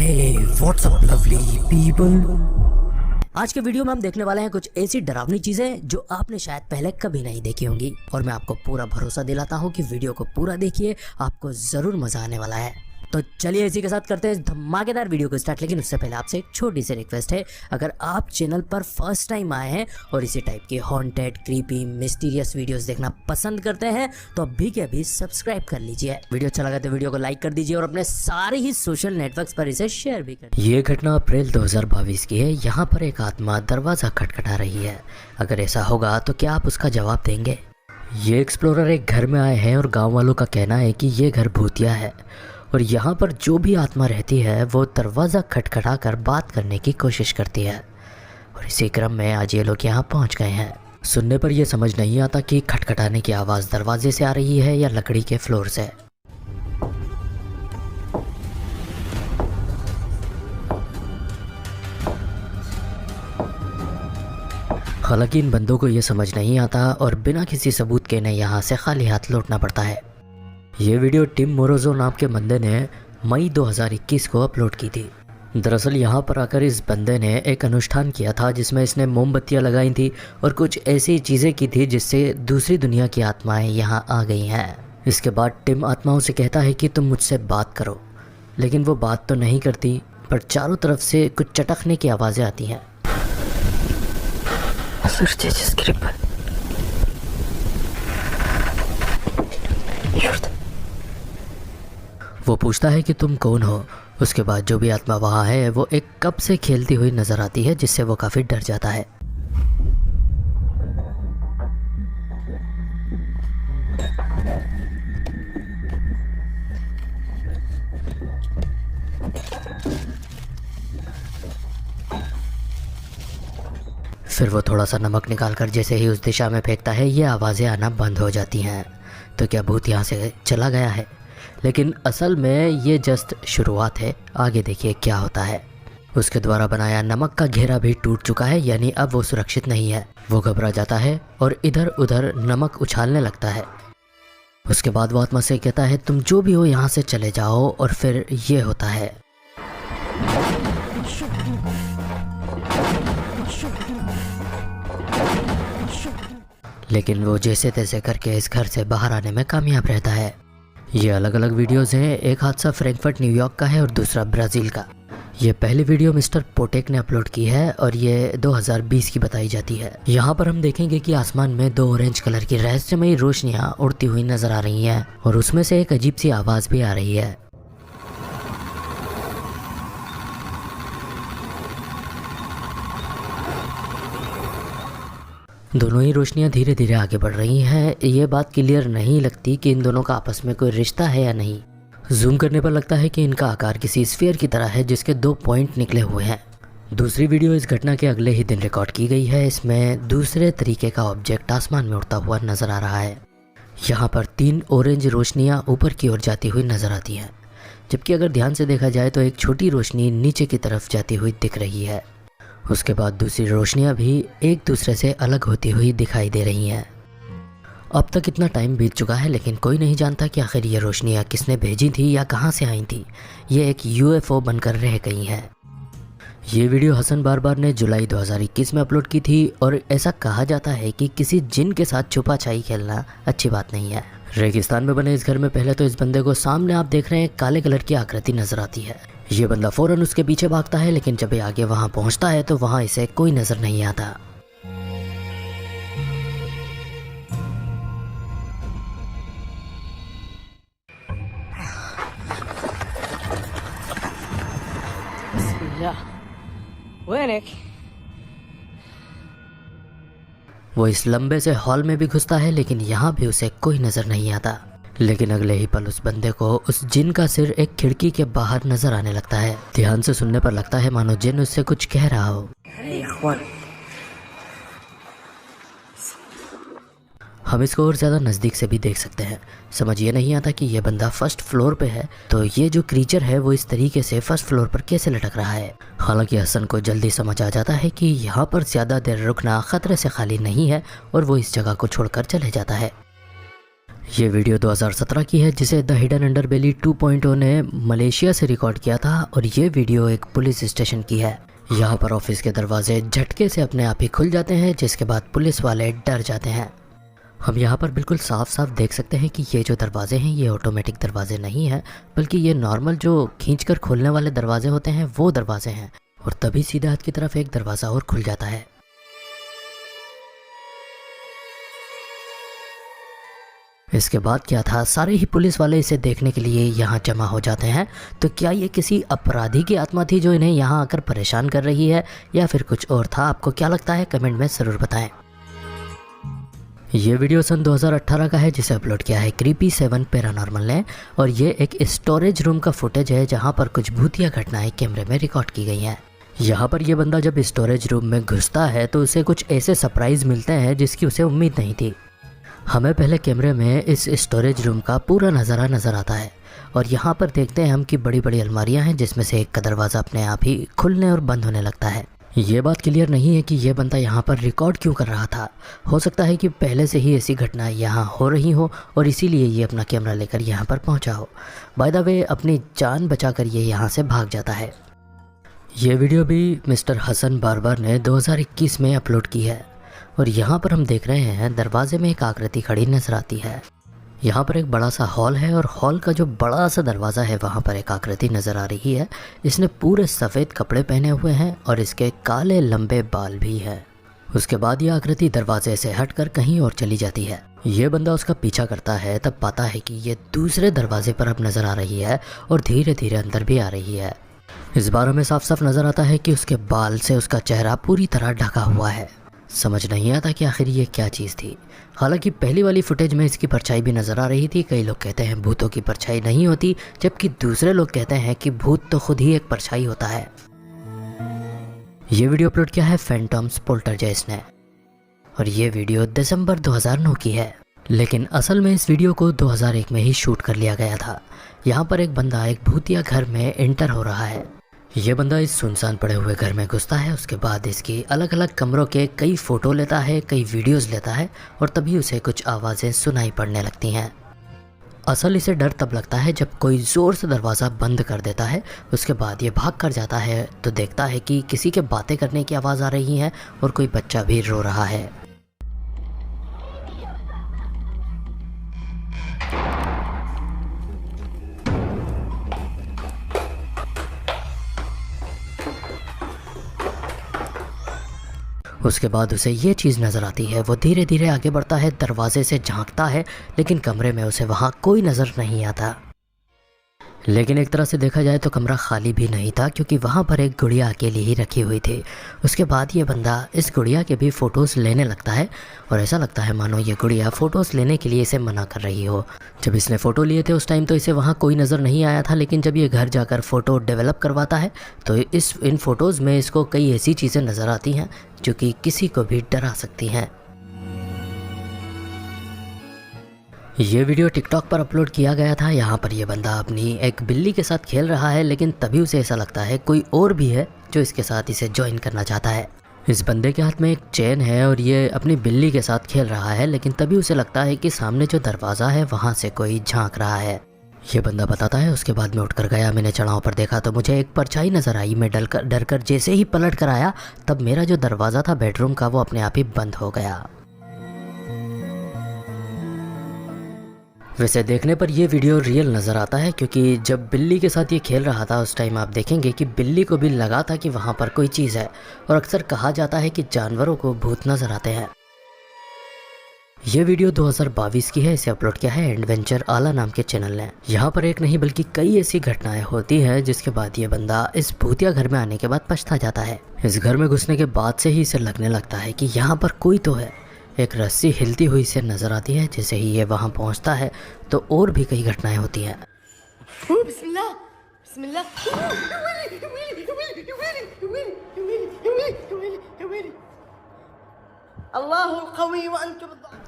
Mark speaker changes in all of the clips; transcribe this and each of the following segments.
Speaker 1: हे what's up lovely people. आज के video में हम देखने वाले हैं कुछ ऐसी डरावनी चीजें जो आपने शायद पहले कभी नहीं देखी होंगी, और मैं आपको पूरा भरोसा दिलाता हूं कि वीडियो को पूरा देखिए, आपको जरूर मजा आने वाला है। तो चलिए इसी के साथ करते हैं इस धमाकेदार वीडियो को स्टार्ट। लेकिन उससे पहले आपसे एक छोटी सी रिक्वेस्ट है, अगर आप चैनल पर फर्स्ट टाइम आए हैं और इसी टाइप के हॉन्टेड, क्रीपी, मिस्टीरियस वीडियोस देखना पसंद करते हैं तो अभी के अभी सब्सक्राइब कर लीजिए। वीडियो अच्छा लगा तो वीडियो को लाइक कर दीजिए और अपने सारे ही सोशल नेटवर्क्स पर इसे शेयर भी कर। ये घटना अप्रैल 2022 की है। यहाँ पर एक आत्मा दरवाजा खटखटा रही है। अगर ऐसा होगा तो क्या आप उसका जवाब देंगे? ये एक्सप्लोरर एक घर में आए हैं और गाँव वालों का कहना है कि ये घर भूतिया है और यहाँ पर जो भी आत्मा रहती है वो दरवाज़ा खटखटा कर बात करने की कोशिश करती है। और इसी क्रम में आज ये लोग यहाँ पहुँच गए हैं। सुनने पर यह समझ नहीं आता कि खटखटाने की आवाज़ दरवाजे से आ रही है या लकड़ी के फ्लोर से। हालांकि इन बंदों को यह समझ नहीं आता और बिना किसी सबूत के इन्हें यहाँ से खाली हाथ लौटना पड़ता है। ये वीडियो टिम मोरोजो नाम के बंदे ने मई 2021 को अपलोड की थी। दरअसल यहाँ पर आकर इस बंदे ने एक अनुष्ठान किया था जिसमें इसने मोमबत्तियाँ लगाई थी और कुछ ऐसी चीज़ें की थी जिससे दूसरी दुनिया की आत्माएं यहाँ आ गई हैं। इसके बाद टिम आत्माओं से कहता है कि तुम मुझसे बात करो, लेकिन वो बात तो नहीं करती, पर चारों तरफ से कुछ चटकने की आवाज़ें आती हैं। वो पूछता है कि तुम कौन हो। उसके बाद जो भी आत्मा वहाँ है वो एक कप से खेलती हुई नजर आती है, जिससे वो काफ़ी डर जाता है। फिर वो थोड़ा सा नमक निकालकर जैसे ही उस दिशा में फेंकता है ये आवाज़ें आना बंद हो जाती हैं। तो क्या भूत यहाँ से चला गया है? लेकिन असल में ये जस्ट शुरुआत है, आगे देखिए क्या होता है। उसके द्वारा बनाया नमक का घेरा भी टूट चुका है, यानी अब वो सुरक्षित नहीं है। वो घबरा जाता है और इधर उधर नमक उछालने लगता है। उसके बाद वो आत्मा से कहता है तुम जो भी हो यहाँ से चले जाओ, और फिर ये होता है। लेकिन वो जैसे तैसे करके इस घर से बाहर आने में कामयाब रहता है। ये अलग अलग वीडियोस हैं। एक हादसा फ्रैंकफर्ट न्यूयॉर्क का है और दूसरा ब्राज़ील का। ये पहली वीडियो मिस्टर पोटेक ने अपलोड की है और ये 2020 की बताई जाती है। यहाँ पर हम देखेंगे कि आसमान में 2 ऑरेंज कलर की रहस्यमयी रोशनियाँ उड़ती हुई नजर आ रही हैं और उसमें से एक अजीब सी आवाज़ भी आ रही है। दोनों ही रोशनियां धीरे धीरे आगे बढ़ रही हैं। ये बात क्लियर नहीं लगती कि इन दोनों का आपस में कोई रिश्ता है या नहीं। जूम करने पर लगता है कि इनका आकार किसी स्फीयर की तरह है जिसके 2 पॉइंट निकले हुए हैं। दूसरी वीडियो इस घटना के अगले ही दिन रिकॉर्ड की गई है। इसमें दूसरे तरीके का ऑब्जेक्ट आसमान में उड़ता हुआ नजर आ रहा है। यहाँ पर 3 ऑरेंज रोशनियाँ ऊपर की ओर जाती हुई नजर आती हैं, जबकि अगर ध्यान से देखा जाए तो एक छोटी रोशनी नीचे की तरफ जाती हुई दिख रही है। उसके बाद दूसरी रोशनियां भी एक दूसरे से अलग होती हुई दिखाई दे रही हैं। अब तक इतना टाइम बीत चुका है लेकिन कोई नहीं जानता कि आखिर ये रोशनियां किसने भेजी थी या कहां से आई थी। ये एक यूएफओ बनकर रह गई हैं। ये वीडियो हसन बारबार ने जुलाई 2021 में अपलोड की थी और ऐसा कहा जाता है कि किसी जिन के साथ छुपा-छाई खेलना अच्छी बात नहीं है। रेगिस्तान में बने इस घर में पहले तो इस बंदे को सामने आप देख रहे हैं काले कलर की आकृति नजर आती है। ये बंदा फौरन उसके पीछे भागता है, लेकिन जब ये आगे वहां पहुंचता है तो वहां इसे कोई नजर नहीं आता। वो इस लंबे से हॉल में भी घुसता है, लेकिन यहाँ भी उसे कोई नजर नहीं आता। लेकिन अगले ही पल उस बंदे को उस जिन का सिर एक खिड़की के बाहर नजर आने लगता है। ध्यान से सुनने पर लगता है मानो जिन उससे कुछ कह रहा हो। हम इसको और ज़्यादा नज़दीक से भी देख सकते हैं। समझ ये नहीं आता कि ये बंदा फर्स्ट फ्लोर पे है, तो ये जो क्रीचर है वो इस तरीके से फर्स्ट फ्लोर पर कैसे लटक रहा है। हालांकि हसन को जल्दी समझ आ जाता है कि यहाँ पर ज़्यादा देर रुकना ख़तरे से खाली नहीं है और वो इस जगह को छोड़कर चले जाता है। ये वीडियो 2017 की है जिसे द हिडन अंडरबेली 2.0 ने मलेशिया से रिकॉर्ड किया था और ये वीडियो एक पुलिस स्टेशन की है। यहाँ पर ऑफिस के दरवाजे झटके से अपने आप ही खुल जाते हैं, जिसके बाद पुलिस वाले डर जाते हैं। हम यहाँ पर बिल्कुल साफ साफ देख सकते हैं कि ये जो दरवाजे हैं ये ऑटोमेटिक दरवाजे नहीं हैं, बल्कि ये नॉर्मल जो खींचकर खोलने वाले दरवाजे होते हैं वो दरवाजे हैं। और तभी सीधे हाथ की तरफ एक दरवाज़ा और खुल जाता है। इसके बाद क्या था, सारे ही पुलिस वाले इसे देखने के लिए यहाँ जमा हो जाते हैं। तो क्या ये किसी अपराधी की आत्मा थी जो इन्हें यहाँ आकर परेशान कर रही है, या फिर कुछ और था? आपको क्या लगता है कमेंट में ज़रूर बताएं। ये वीडियो सन 2018 का है जिसे अपलोड किया है क्रीपी7 पैरानॉर्मल ने, और ये एक स्टोरेज रूम का फुटेज है जहाँ पर कुछ भूतिया घटनाएं कैमरे में रिकॉर्ड की गई हैं। यहाँ पर ये बंदा जब स्टोरेज रूम में घुसता है तो उसे कुछ ऐसे सरप्राइज़ मिलते हैं जिसकी उसे उम्मीद नहीं थी। हमें पहले कैमरे में इस स्टोरेज रूम का पूरा नज़ारा नज़र आता है और यहाँ पर देखते हैं हम कि बड़ी बड़ी अलमारियाँ हैं जिसमें से एक का दरवाज़ा अपने आप ही खुलने और बंद होने लगता है। ये बात क्लियर नहीं है कि ये बंदा यहाँ पर रिकॉर्ड क्यों कर रहा था। हो सकता है कि पहले से ही ऐसी घटनाएं यहाँ हो रही हो और इसीलिए ये अपना कैमरा लेकर यहाँ पर पहुँचा हो। बाय द वे अपनी जान बचाकर ये यहाँ से भाग जाता है। ये वीडियो भी मिस्टर हसन बारबार ने 2021 में अपलोड की है और यहाँ पर हम देख रहे हैं दरवाजे में एक आकृति खड़ी नजर आती है। यहाँ पर एक बड़ा सा हॉल है और हॉल का जो बड़ा सा दरवाज़ा है वहाँ पर एक आकृति नज़र आ रही है। इसने पूरे सफ़ेद कपड़े पहने हुए हैं और इसके काले लंबे बाल भी हैं। उसके बाद ये आकृति दरवाजे से हटकर कहीं और चली जाती है। ये बंदा उसका पीछा करता है, तब पाता है कि ये दूसरे दरवाजे पर अब नज़र आ रही है और धीरे धीरे अंदर भी आ रही है। इस बार हमें साफ साफ नज़र आता है कि उसके बाल से उसका चेहरा पूरी तरह ढका हुआ है। समझ नहीं आता कि आखिर ये क्या चीज़ थी। हालांकि पहली वाली फुटेज में इसकी परछाई भी नज़र आ रही थी। कई लोग कहते हैं भूतों की परछाई नहीं होती, जबकि दूसरे लोग कहते हैं कि भूत तो खुद ही एक परछाई होता है। ये वीडियो अपलोड किया है फैंटम्स पोल्टरजेस्ट ने और ये वीडियो दिसंबर 2009 की है, लेकिन असल में इस वीडियो को 2001 में ही शूट कर लिया गया था। यहाँ पर एक बंदा एक भूतिया घर में एंटर हो रहा है। ये बंदा इस सुनसान पड़े हुए घर में घुसता है। उसके बाद इसकी अलग अलग कमरों के कई फ़ोटो लेता है, कई वीडियोस लेता है और तभी उसे कुछ आवाज़ें सुनाई पड़ने लगती हैं। असल इसे डर तब लगता है जब कोई ज़ोर से दरवाज़ा बंद कर देता है। उसके बाद ये भाग कर जाता है तो देखता है कि किसी के बातें करने की आवाज़ आ रही है और कोई बच्चा भी रो रहा है। उसके बाद उसे ये चीज़ नज़र आती है। वो धीरे धीरे आगे बढ़ता है, दरवाजे से झांकता है, लेकिन कमरे में उसे वहाँ कोई नज़र नहीं आता। लेकिन एक तरह से देखा जाए तो कमरा खाली भी नहीं था, क्योंकि वहाँ पर एक गुड़िया अकेली ही रखी हुई थी। उसके बाद ये बंदा इस गुड़िया के भी फ़ोटोज़ लेने लगता है और ऐसा लगता है मानो ये गुड़िया फ़ोटोज़ लेने के लिए इसे मना कर रही हो। जब इसने फ़ोटो लिए थे उस टाइम तो इसे वहाँ कोई नज़र नहीं आया था, लेकिन जब ये घर जाकर फ़ोटो डेवलप करवाता है तो इन फ़ोटोज़ में इसको कई ऐसी चीज़ें नज़र आती हैं जो कि किसी को भी डरा सकती हैं। ये वीडियो टिकटॉक पर अपलोड किया गया था। यहाँ पर ये बंदा अपनी एक बिल्ली के साथ खेल रहा है, लेकिन तभी उसे ऐसा लगता है कोई और भी है जो इसके साथ इसे ज्वाइन करना चाहता है। इस बंदे के हाथ में एक चेन है और ये अपनी बिल्ली के साथ खेल रहा है, लेकिन तभी उसे लगता है कि सामने जो दरवाज़ा है वहाँ से कोई झांक रहा है। ये बंदा बताता है उसके बाद मैं उठकर गया, मैंने चढ़ाव पर देखा तो मुझे एक परछाई नज़र आई। मैं डर कर जैसे ही पलट कर आया तब मेरा जो दरवाज़ा था बेडरूम का वो अपने आप ही बंद हो गया। वैसे देखने पर यह वीडियो रियल नज़र आता है, क्योंकि जब बिल्ली के साथ ये खेल रहा था उस टाइम आप देखेंगे कि बिल्ली को भी लगा था कि वहाँ पर कोई चीज़ है। और अक्सर कहा जाता है कि जानवरों को भूत नज़र आते हैं। ये वीडियो 2022 की है। इसे अपलोड किया है एडवेंचर आला नाम के चैनल ने। यहाँ पर एक नहीं बल्कि कई ऐसी घटनाएं होती हैं जिसके बाद ये बंदा इस भूतिया घर में आने के बाद पछता जाता है। इस घर में घुसने के बाद से ही इसे लगने लगता है कि यहाँ पर कोई तो है। एक रस्सी हिलती हुई से नजर आती है। जैसे ही ये वहाँ पहुँचता है तो और भी कई घटनाएं होती हैं।
Speaker 2: बिस्मिल्लाह, बिस्मिल्लाह।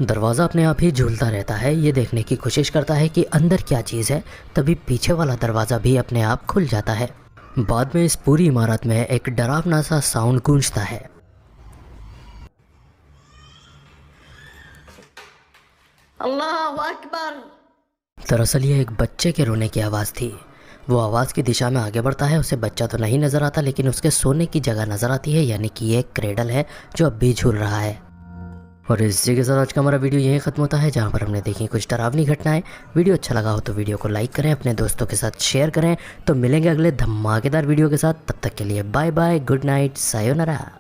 Speaker 1: दरवाज़ा अपने आप ही झूलता रहता है। ये देखने की कोशिश करता है कि अंदर क्या चीज़ है, तभी पीछे वाला दरवाज़ा भी अपने आप खुल जाता है। बाद में इस पूरी इमारत में एक डरावना सा साउंड गूंजता है।
Speaker 2: अल्लाहु अकबर।
Speaker 1: दरअसल ये एक बच्चे के रोने की आवाज़ थी। वो आवाज़ की दिशा में आगे बढ़ता है। उसे बच्चा तो नहीं नज़र आता, लेकिन उसके सोने की जगह नज़र आती है, यानी कि ये एक क्रेडल है जो अब भी झूल रहा है। और इसी के साथ आज का हमारा वीडियो यहीं ख़त्म होता है, जहाँ पर हमने देखी कुछ डरावनी घटनाएं। वीडियो अच्छा लगा हो तो वीडियो को लाइक करें, अपने दोस्तों के साथ शेयर करें। तो मिलेंगे अगले धमाकेदार वीडियो के साथ, तब तक के लिए bye bye, good night, sayonara.